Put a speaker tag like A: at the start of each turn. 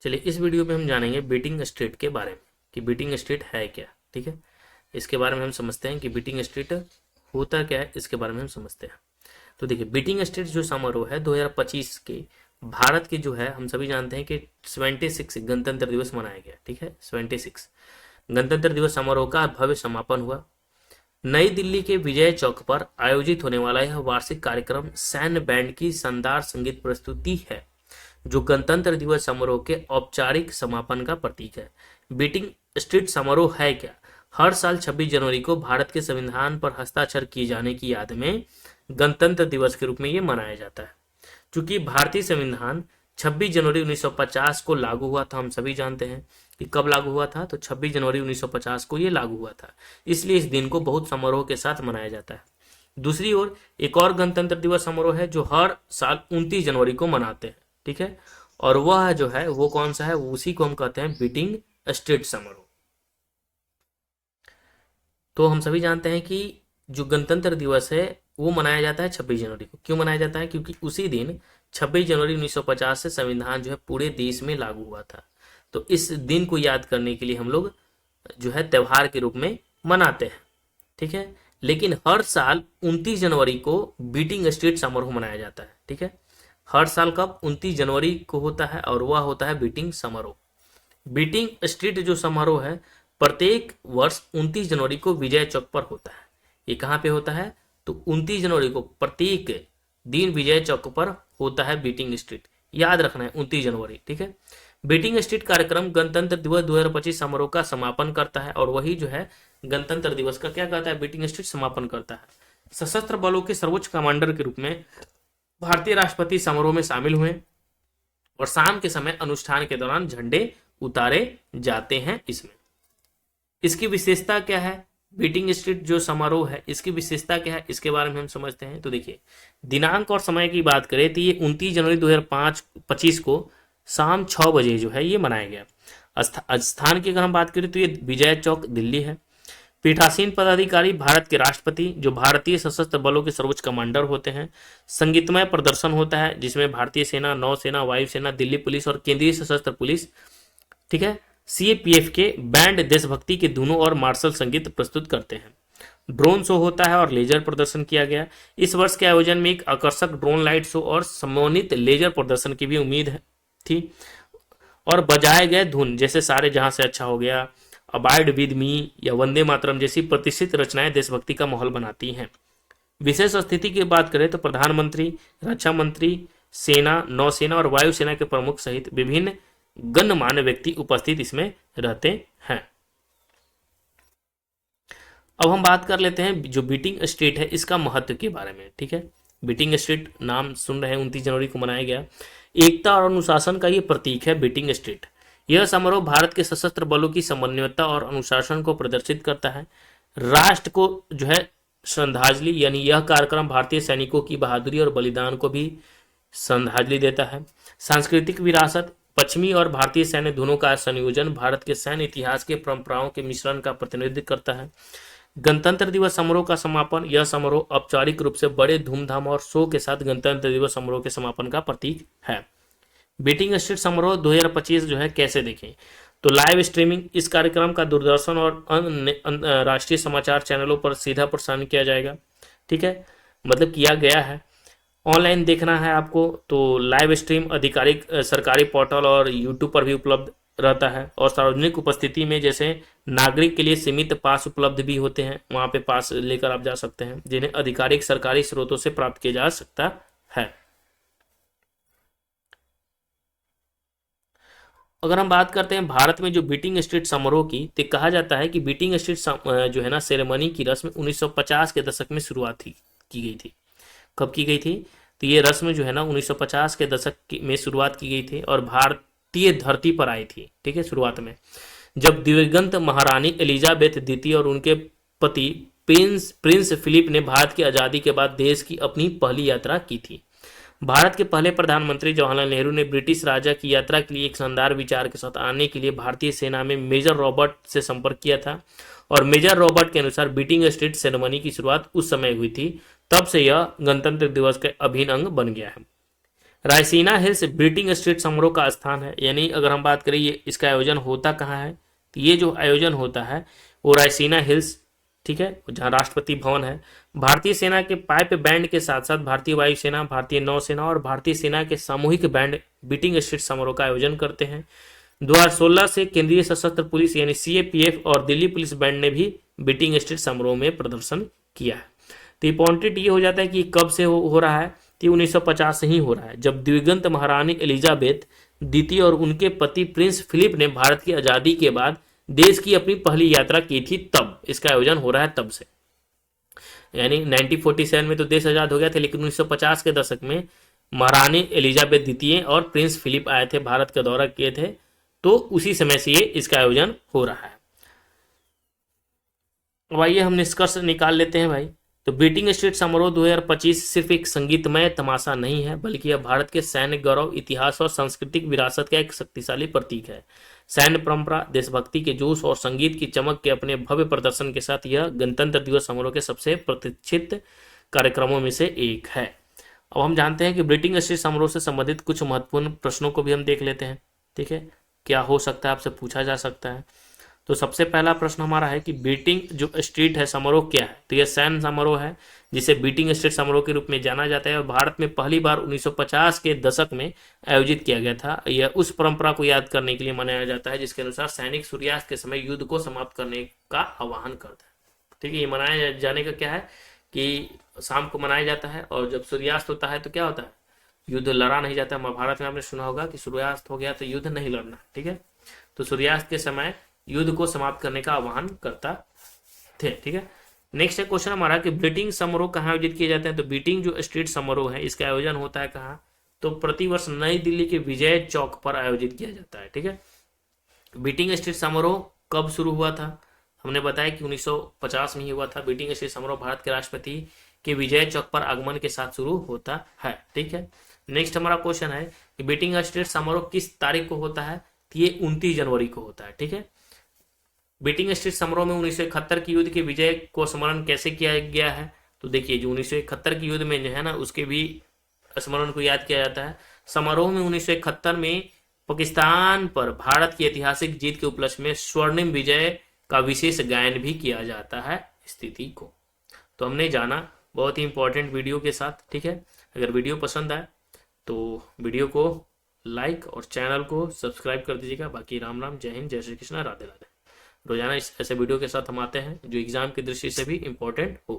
A: चलिए इस वीडियो में हम जानेंगे बीटिंग स्ट्रीट के बारे में कि बीटिंग स्ट्रीट है क्या। ठीक है, इसके बारे में हम समझते हैं कि बीटिंग स्ट्रीट होता क्या है, इसके बारे में हम समझते हैं। तो देखिए, बीटिंग स्ट्रीट जो समारोह है 2025 के भारत के जो है, हम सभी जानते हैं कि 76 गणतंत्र दिवस मनाया गया। ठीक है, 76 गणतंत्र दिवस समारोह का भव्य समापन हुआ। नई दिल्ली के विजय चौक पर आयोजित होने वाला यह वार्षिक कार्यक्रम सैन्य बैंड की शानदार संगीत प्रस्तुति है, जो गणतंत्र दिवस समारोह के औपचारिक समापन का प्रतीक है। बीटिंग स्ट्रीट समारोह है क्या? हर साल 26 जनवरी को भारत के संविधान पर हस्ताक्षर किए जाने की याद में गणतंत्र दिवस के रूप में ये मनाया जाता है। चूंकि भारतीय संविधान 26 जनवरी 1950 को लागू हुआ था, हम सभी जानते हैं कि कब लागू हुआ था, तो 26 जनवरी 1950 को ये लागू हुआ था, इसलिए इस दिन को बहुत समारोह के साथ मनाया जाता है। दूसरी ओर एक और गणतंत्र दिवस समारोह है जो हर साल 29 जनवरी को मनाते हैं। ठीक है, और वह जो है वो कौन सा है, उसी को हम कहते हैं बीटिंग स्ट्रीट समारोह। तो हम सभी जानते हैं कि जो गणतंत्र दिवस है वो मनाया जाता है 26 जनवरी को। क्यों मनाया जाता है? क्योंकि उसी दिन 26 जनवरी 1950 से संविधान जो है पूरे देश में लागू हुआ था। तो इस दिन को याद करने के लिए हम लोग जो है त्योहार के रूप में मनाते हैं। ठीक है, लेकिन हर साल 29 जनवरी को बीटिंग स्ट्रीट समारोह मनाया जाता है। ठीक है, हर साल कब? 29 जनवरी को होता है, और वह होता है बीटिंग समारोह। बीटिंग स्ट्रीट जो समारोह है प्रत्येक वर्ष 29 जनवरी को विजय चौक पर होता है। ये कहाँ पे होता है? तो 29 जनवरी को प्रत्येक दिन विजय चौक पर होता है बीटिंग स्ट्रीट। याद रखना है 29 जनवरी। ठीक है, बीटिंग स्ट्रीट कार्यक्रम गणतंत्र दिवस 2025 समारोह का समापन करता है, और वही जो है गणतंत्र दिवस का क्या कहता है, बीटिंग स्ट्रीट समापन करता है। सशस्त्र बलों के सर्वोच्च कमांडर के रूप में भारतीय राष्ट्रपति समारोह में शामिल हुए, और शाम के समय अनुष्ठान के दौरान झंडे उतारे जाते हैं। इसमें इसकी विशेषता क्या है? बीटिंग स्ट्रीट जो समारोह है इसकी विशेषता क्या है, इसके बारे में हम समझते हैं। तो देखिए, दिनांक और समय की बात करें तो ये 29 जनवरी 2025 को शाम 6 बजे जो है ये मनाया गया। स्थान की अगर हम बात करें तो ये विजय चौक दिल्ली है। पीठासीन पदाधिकारी भारत के राष्ट्रपति, जो भारतीय सशस्त्र बलों के सर्वोच्च कमांडर होते हैं। संगीतमय प्रदर्शन होता है जिसमें भारतीय सेना, नौसेना, वायुसेना, दिल्ली पुलिस और केंद्रीय सशस्त्र पुलिस, ठीक है, सीएपीएफ के बैंड देशभक्ति के धुनों और मार्शल संगीत प्रस्तुत करते हैं। ड्रोन शो होता है और लेजर प्रदर्शन किया गया। इस वर्ष के आयोजन में एक आकर्षक ड्रोन लाइट शो और समन्वित लेजर प्रदर्शन की भी उम्मीद थी। और बजाए गए धुन जैसे सारे जहां से अच्छा हो गया, अबाइड विद मी या वंदे मातरम जैसी प्रतिष्ठित रचनाएं देशभक्ति का माहौल बनाती हैं। विशेष स्थिति की बात करें तो प्रधानमंत्री, रक्षा मंत्री, सेना, नौसेना और वायुसेना के प्रमुख सहित विभिन्न गणमान्य व्यक्ति उपस्थित इसमें रहते हैं। अब हम बात कर लेते हैं जो बीटिंग स्ट्रीट है इसका महत्व के बारे में। ठीक है, बीटिंग स्ट्रीट नाम सुन रहे हैं, 29 जनवरी को मनाया गया। एकता और अनुशासन का यह प्रतीक है बीटिंग स्ट्रीट। यह समारोह भारत के सशस्त्र बलों की समन्वयता और अनुशासन को प्रदर्शित करता है। राष्ट्र को जो है श्रद्धांजलि, यानी यह कार्यक्रम भारतीय सैनिकों की बहादुरी और बलिदान को भी श्रद्धांजलि देता है। सांस्कृतिक विरासत, पश्चिमी और भारतीय सैन्य धुनों का संयोजन भारत के सैन्य इतिहास के परंपराओं के मिश्रण का प्रतिनिधित्व करता है। गणतंत्र दिवस समारोह का समापन, यह समारोह औपचारिक रूप से बड़े धूमधाम और शो के साथ गणतंत्र दिवस समारोह के समापन का प्रतीक है। बीटिंग स्ट्रीट समारोह 2025 जो है कैसे देखें, तो लाइव स्ट्रीमिंग, इस कार्यक्रम का दूरदर्शन और अन्य राष्ट्रीय समाचार चैनलों पर सीधा प्रसारण किया जाएगा। ठीक है, मतलब किया गया है। ऑनलाइन देखना है आपको तो लाइव स्ट्रीम आधिकारिक सरकारी पोर्टल और यूट्यूब पर भी उपलब्ध रहता है। और सार्वजनिक उपस्थिति में जैसे नागरिक के लिए सीमित पास उपलब्ध भी होते हैं, वहां पे पास लेकर आप जा सकते हैं, जिन्हें आधिकारिक सरकारी स्रोतों से प्राप्त किया जा सकता है। अगर हम बात करते हैं भारत में जो बीटिंग स्ट्रीट समारोह की, तो कहा जाता है कि बीटिंग स्ट्रीट जो है ना सेरेमनी की रस्म 1950 के दशक में शुरुआत की गई थी। कब की गई थी? तो ये रस्म जो है ना 1950 के दशक में शुरुआत की गई थी और भारतीय धरती पर आई थी। ठीक है, शुरुआत में जब दिवंगत महारानी एलिजाबेथ द्वितीय और उनके पति प्रिंस फिलिप ने भारत की आज़ादी के बाद देश की अपनी पहली यात्रा की थी। भारत के पहले प्रधानमंत्री जवाहरलाल नेहरू ने ब्रिटिश राजा की यात्रा के लिए एक शानदार विचार के साथ आने के लिए भारतीय सेना में मेजर रॉबर्ट से संपर्क किया था, और मेजर रॉबर्ट के अनुसार बीटिंग स्ट्रीट सेरेमनी की शुरुआत उस समय हुई थी। तब से यह गणतंत्र दिवस का अभिन्न अंग बन गया है। रायसीना हिल्स बीटिंग स्ट्रीट समारोह का स्थान है। यानी अगर हम बात करें ये इसका आयोजन होता कहाँ है, तो ये जो आयोजन होता है वो रायसीना हिल्स, ठीक है, जहाँ राष्ट्रपति भवन है। भारतीय सेना के पाइप बैंड के साथ साथ भारतीय वायुसेना, भारतीय नौसेना और भारतीय सेना के सामूहिक बैंड बीटिंग स्ट्रीट समारोह का आयोजन करते हैं। 2016 से केंद्रीय सशस्त्र पुलिस यानी सीएपीएफ और दिल्ली पुलिस बैंड ने भी बीटिंग स्ट्रीट समारोह में प्रदर्शन किया है। तो इंपॉर्टेंट ये हो जाता है कि कब से हो रहा है, तो 1950 से ही हो रहा है, जब दिवंगत महारानी एलिजाबेथ द्वितीय और उनके पति प्रिंस फिलिप ने भारत की आज़ादी के बाद देश की अपनी पहली यात्रा की थी, तब इसका आयोजन हो रहा है तब से। यानी 1947 में तो देश आज़ाद हो गया था, लेकिन 1950 के दशक में महारानी एलिजाबेथ द्वितीय और प्रिंस फिलिप आए थे, भारत का दौरा किए थे, तो उसी समय से ये इसका आयोजन हो रहा है। अब आइए हम निष्कर्ष निकाल लेते हैं भाई। तो बीटिंग स्ट्रीट समारोह 2025 सिर्फ एक संगीतमय तमाशा नहीं है, बल्कि यह भारत के सैन्य गौरव, इतिहास और सांस्कृतिक विरासत का एक शक्तिशाली प्रतीक है। सैन्य परंपरा, देशभक्ति के जोश और संगीत की चमक के अपने भव्य प्रदर्शन के साथ यह गणतंत्र दिवस समारोह के सबसे प्रतीक्षित कार्यक्रमों में से एक है। अब हम जानते हैं कि बीटिंग स्ट्रीट समारोह से संबंधित कुछ महत्वपूर्ण प्रश्नों को भी हम देख लेते हैं, ठीक है, क्या हो सकता है, आपसे पूछा जा सकता है। तो सबसे पहला प्रश्न हमारा है कि बीटिंग जो स्ट्रीट है समारोह क्या है, तो यह सैन्य समारोह है जिसे बीटिंग स्ट्रीट समारोह के रूप में जाना जाता है और भारत में पहली बार 1950 के दशक में आयोजित किया गया था। यह उस परंपरा को याद करने के लिए मनाया जाता है जिसके अनुसार सैनिक सूर्यास्त के समय युद्ध को समाप्त करने का आह्वान करता है। ठीक है, ये मनाया जाने का क्या है कि शाम को मनाया जाता है और जब सूर्यास्त होता है तो क्या होता है, युद्ध लड़ा नहीं जाता। महाभारत में आपने सुना होगा कि सूर्यास्त हो गया तो युद्ध नहीं लड़ना, ठीक है, तो सूर्यास्त के समय युद्ध को समाप्त करने का आह्वान करता थे। ठीक है, नेक्स्ट क्वेश्चन हमारा कि बीटिंग समारोह कहाँ आयोजित किए जाते हैं। तो बीटिंग जो स्ट्रीट समारोह है इसका आयोजन होता है कहाँ, तो प्रतिवर्ष नई दिल्ली के विजय चौक पर आयोजित किया जाता है। ठीक है, बीटिंग स्ट्रीट समारोह कब शुरू हुआ था, हमने बताया कि 1950 में ही हुआ था। बीटिंग स्ट्रीट समारोह भारत के राष्ट्रपति के विजय चौक पर आगमन के साथ शुरू होता है। ठीक है, नेक्स्ट हमारा क्वेश्चन है कि बीटिंग स्ट्रीट समारोह किस तारीख को होता है, तो ये 29 जनवरी को होता है। ठीक है, बीटिंग स्ट्रीट समारोह में 1971 की युद्ध के विजय को स्मरण कैसे किया गया है, तो देखिए जो 1971 की युद्ध में जो है ना उसके भी स्मरण को याद किया जाता है। समारोह में 1971 में पाकिस्तान पर भारत की ऐतिहासिक जीत के उपलक्ष्य में स्वर्णिम विजय का विशेष गायन भी किया जाता है स्थिति को। तो हमने जाना बहुत ही इंपॉर्टेंट वीडियो के साथ। ठीक है, अगर वीडियो पसंद आए तो वीडियो को लाइक और चैनल को सब्सक्राइब कर दीजिएगा। बाकी राम राम, जय हिंद, जय श्री कृष्णा, राधे राधे। रोजाना ऐसे वीडियो के साथ हम आते हैं जो एग्जाम की दृष्टि से भी इम्पोर्टेंट हो।